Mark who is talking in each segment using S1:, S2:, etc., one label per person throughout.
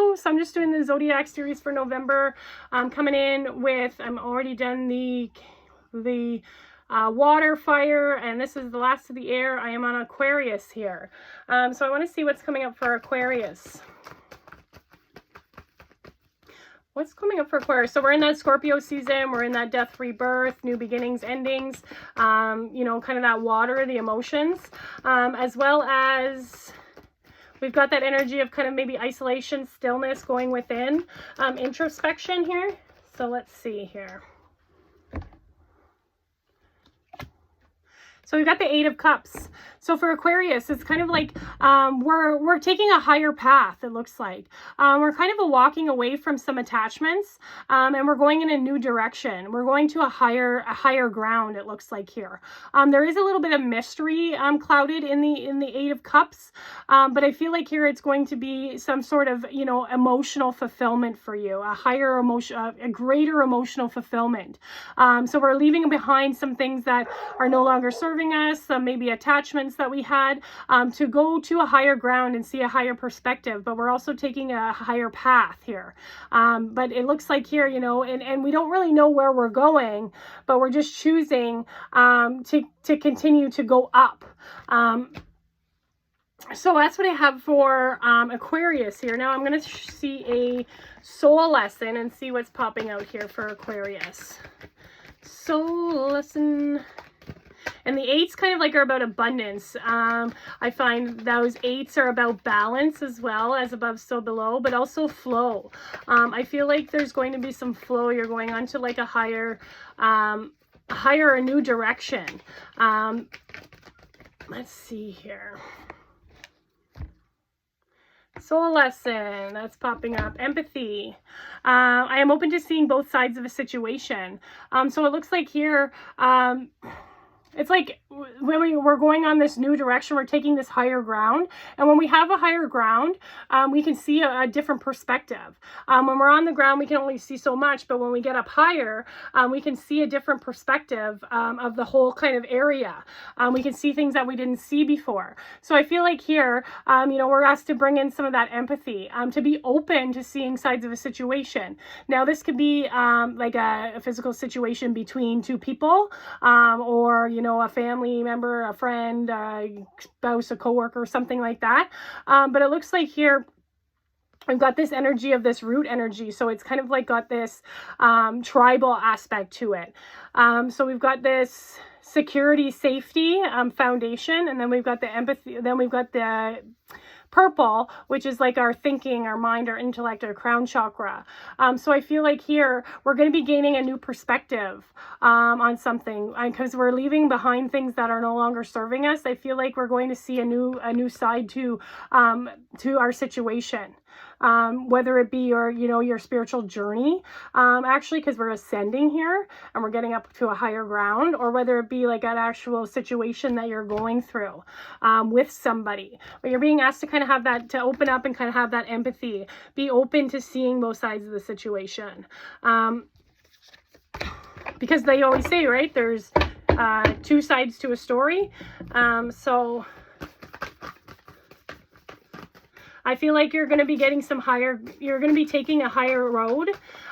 S1: Scorpio. So I'm just doing the Zodiac series for November. I'm coming in with, I'm already done the water, fire, and this is the last of the air. I am on Aquarius here. So I want to see what's coming up for Aquarius. What's coming up for Aquarius? So we're in that Scorpio season. We're in that death, rebirth, new beginnings, endings, you know, kind of that water, the emotions, as well as we've got that energy of kind of maybe isolation, stillness, going within, introspection here. So let's see here. So we've got the 8 of Cups. So for Aquarius, it's kind of like we're taking a higher path, it looks like. We're kind of walking away from some attachments, and we're going in a new direction. We're going to a higher ground, it looks like here. There is a little bit of mystery clouded in the 8 of Cups, but I feel like here it's going to be some sort of, you know, emotional fulfillment for you, a higher emotion, a greater emotional fulfillment. So we're leaving behind some things that are no longer serving us, some maybe attachments that we had, to go to a higher ground and see a higher perspective, but we're also taking a higher path here. But it looks like here, you know, and we don't really know where we're going, but we're just choosing to continue to go up. So that's what I have for Aquarius here. Now I'm going to see a soul lesson and see what's popping out here for Aquarius. Soul lesson. And the 8s kind of like are about abundance. I find those 8s are about balance as well as above, so below, but also flow. I feel like there's going to be some flow. You're going on to like a higher, a new direction. Let's see here. Soul lesson, that's popping up. Empathy. I am open to seeing both sides of a situation. So it looks like here, it's like when we're going on this new direction, we're taking this higher ground. And when we have a higher ground, we can see a different perspective. When we're on the ground, we can only see so much. But when we get up higher, we can see a different perspective of the whole kind of area. We can see things that we didn't see before. So I feel like here, you know, we're asked to bring in some of that empathy, to be open to seeing sides of a situation. Now, this could be like a physical situation between two people, or, you know, a family member, a friend, a spouse, a coworker, something like that. But it looks like here we've got this energy of this root energy. So it's kind of like got this tribal aspect to it. So we've got this security, safety foundation, and then we've got the empathy, then we've got the purple, which is like our thinking, our mind, our intellect, our crown chakra. So I feel like here we're going to be gaining a new perspective on something, because we're leaving behind things that are no longer serving us. I feel like we're going to see a new side to our situation. Whether it be your, you know, your spiritual journey, actually, because we're ascending here and we're getting up to a higher ground, or whether it be like an actual situation that you're going through with somebody. But you're being asked to kind of have that, to open up and kind of have that empathy, be open to seeing both sides of the situation. Because they always say, right, there's two sides to a story. So I feel like you're going to be getting some higher, you're going to be taking a higher road,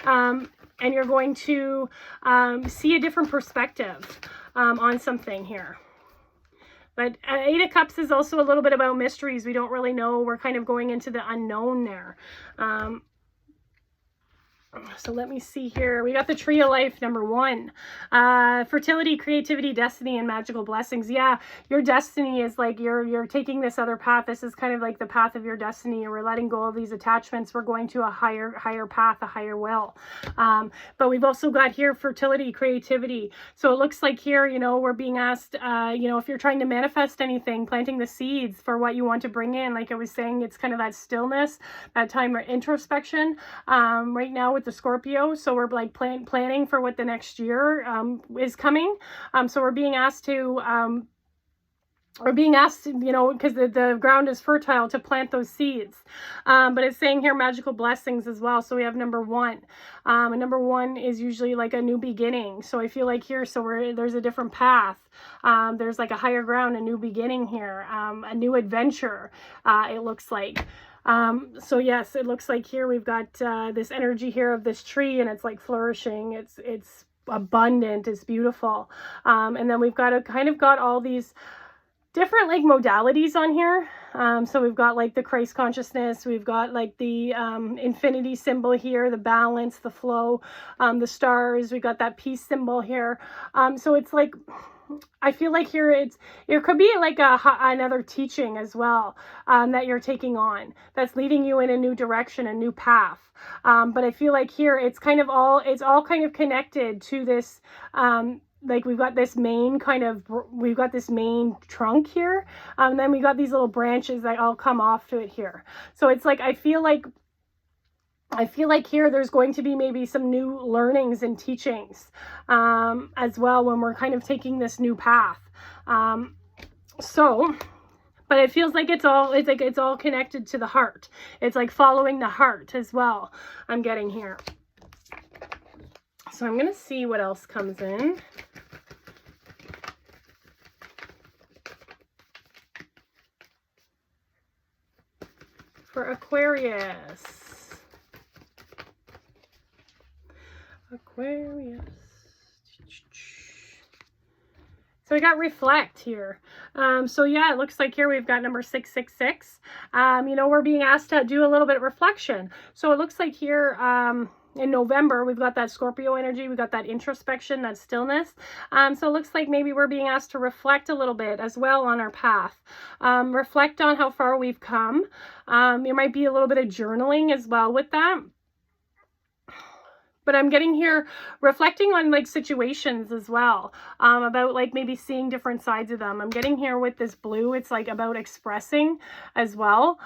S1: and you're going to see a different perspective on something here. But 8 of Cups is also a little bit about mysteries. We don't really know. We're kind of going into the unknown there. So let me see here. We got the Tree of Life, number 1. Fertility, creativity, destiny, and magical blessings. Yeah, your destiny is like you're taking this other path. This is kind of like the path of your destiny. We're letting go of these attachments. We're going to a higher path, a higher will. But we've also got here fertility, creativity. So it looks like here, you know, we're being asked, you know, if you're trying to manifest anything, planting the seeds for what you want to bring in. Like I was saying, it's kind of that stillness, that time of introspection. Right now with the Scorpio, so we're like planning for what the next year is coming. So we're being asked to you know, because the ground is fertile, to plant those seeds. But it's saying here magical blessings as well. So we have number 1. And number 1 is usually like a new beginning. So I feel like here, so there's a different path. There's like a higher ground, a new beginning here, a new adventure, it looks like. So yes, it looks like here we've got this energy here of this tree, and it's like flourishing. It's abundant. It's beautiful. And then we've got got all these different like modalities on here. So we've got like the Christ consciousness, we've got like the infinity symbol here, the balance, the flow, the stars, we've got that peace symbol here. So it's like, I feel like here it could be like another teaching as well, that you're taking on, that's leading you in a new direction, a new path. But I feel like here it's all kind of connected to this, like we've got this main trunk here, then we got these little branches that all come off to it here. So it's like I feel like here there's going to be maybe some new learnings and teachings as well when we're kind of taking this new path. But it feels like it's all connected to the heart. It's like following the heart as well, I'm getting here. So I'm going to see what else comes in. For Aquarius. So we got reflect here. So yeah, it looks like here we've got number 666. You know, we're being asked to do a little bit of reflection. So it looks like here, in November, we've got that Scorpio energy, we've got that introspection, that stillness. So it looks like maybe we're being asked to reflect a little bit as well on our path. Reflect on how far we've come. There might be a little bit of journaling as well with that. But I'm getting here reflecting on like situations as well, about like maybe seeing different sides of them. I'm getting here with this blue, it's like about expressing as well.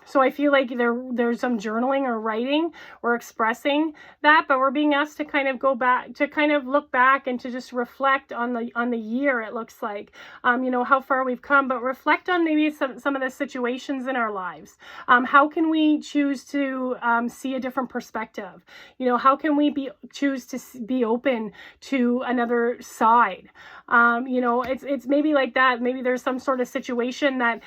S1: So I feel like there's some journaling or writing or expressing that, but we're being asked to kind of go back, to kind of look back and to just reflect on the year, it looks like, you know, how far we've come, but reflect on maybe some of the situations in our lives. How can we choose to see a different perspective? You know, how can we choose to be open to another side? You know, it's maybe like that. Maybe there's some sort of situation that,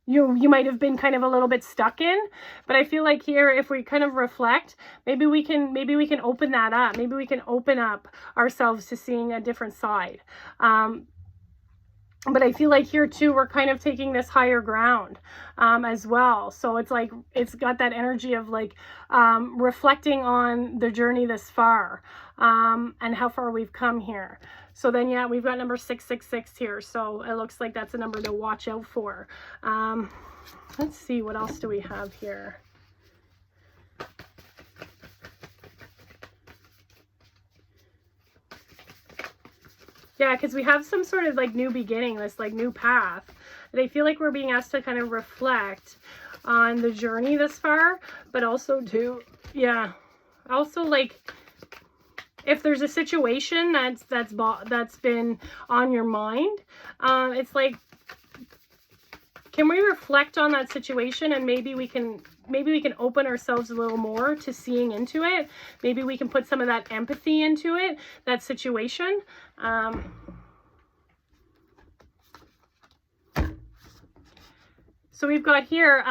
S1: you might have been kind of a little bit stuck in, but I feel like here, if we kind of reflect, maybe we can open that up. Maybe we can open up ourselves to seeing a different side. But I feel like here too, we're kind of taking this higher ground as well. So it's like, it's got that energy of like reflecting on the journey this far, and how far we've come here. So then, yeah, we've got number 666 here. So it looks like that's a number to watch out for. Let's see, what else do we have here? Yeah, because we have some sort of like new beginning, this like new path. And I feel like we're being asked to kind of reflect on the journey this far, but also to, yeah, also like, if there's a situation that's been on your mind, it's like, can we reflect on that situation, and maybe we can open ourselves a little more to seeing into it. Maybe we can put some of that empathy into it, that situation. So we've got here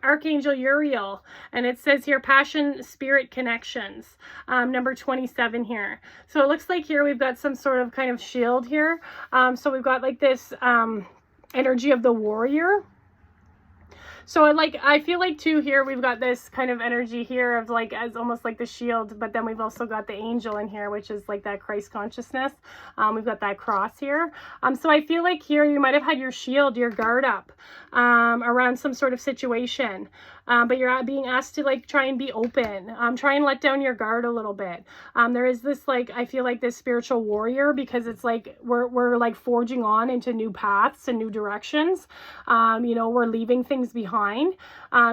S1: Archangel Uriel, and it says here passion, spirit connections, number 27 here. So it looks like here we've got some sort of kind of shield here. So we've got like this energy of the warrior. So I feel like too here we've got this kind of energy here of like as almost like the shield, but then we've also got the angel in here, which is like that Christ consciousness. We've got that cross here. So I feel like here you might have had your shield, your guard up around some sort of situation. But you're being asked to like try and be open, try and let down your guard a little bit. There is this like, I feel like this spiritual warrior, because it's like we're like forging on into new paths and new directions. You know, we're leaving things behind,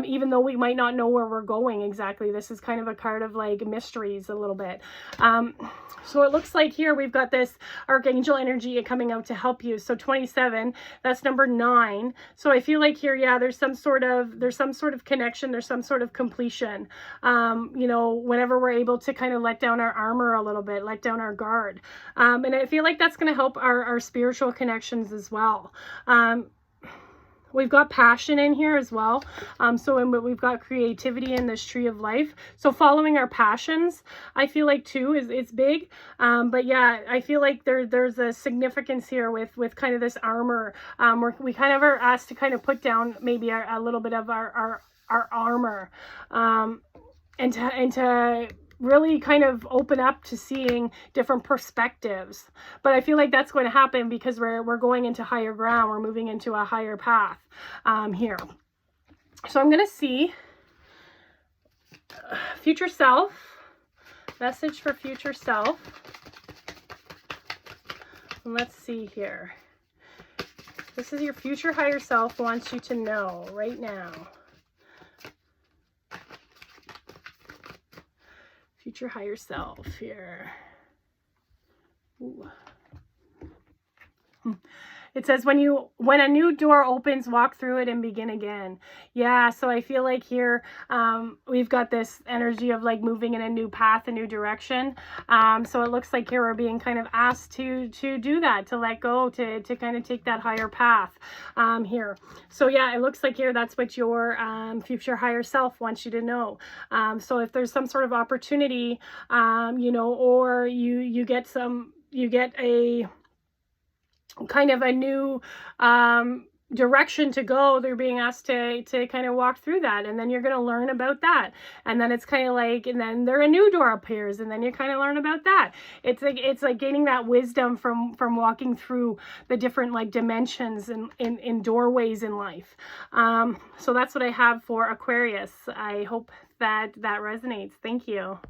S1: even though we might not know where we're going exactly. This is kind of a card of like mysteries a little bit. So it looks like here we've got this archangel energy coming out to help you. So 27, that's number 9. So I feel like here, yeah, there's some sort of connection, there's some sort of completion. You know, whenever we're able to kind of let down our armor a little bit, let down our guard. And I feel like that's going to help our spiritual connections as well. We've got passion in here as well. We've got creativity in this tree of life. So following our passions, I feel like too is big. But yeah, I feel like there's a significance here with kind of this armor. Where we kind of are asked to kind of put down maybe a little bit of our armor, and to really kind of open up to seeing different perspectives. But I feel like that's going to happen because we're going into higher ground. We're moving into a higher path here. So I'm going to see future self, message for future self. And let's see here. This is your future higher self wants you to know right now. Future higher self here. Ooh. It says when a new door opens, walk through it and begin again. Yeah, so I feel like here we've got this energy of like moving in a new path, a new direction. So it looks like here we're being kind of asked to do that, to let go, to kind of take that higher path here. So yeah, it looks like here that's what your future higher self wants you to know. So if there's some sort of opportunity, you know, or you get a kind of a new direction to go, they're being asked to kind of walk through that, and then you're going to learn about that, and then it's kind of like, and then a new door appears, and then you kind of learn about that. It's like gaining that wisdom from walking through the different like dimensions in doorways in life. So that's what I have for Aquarius. I hope that resonates. Thank you.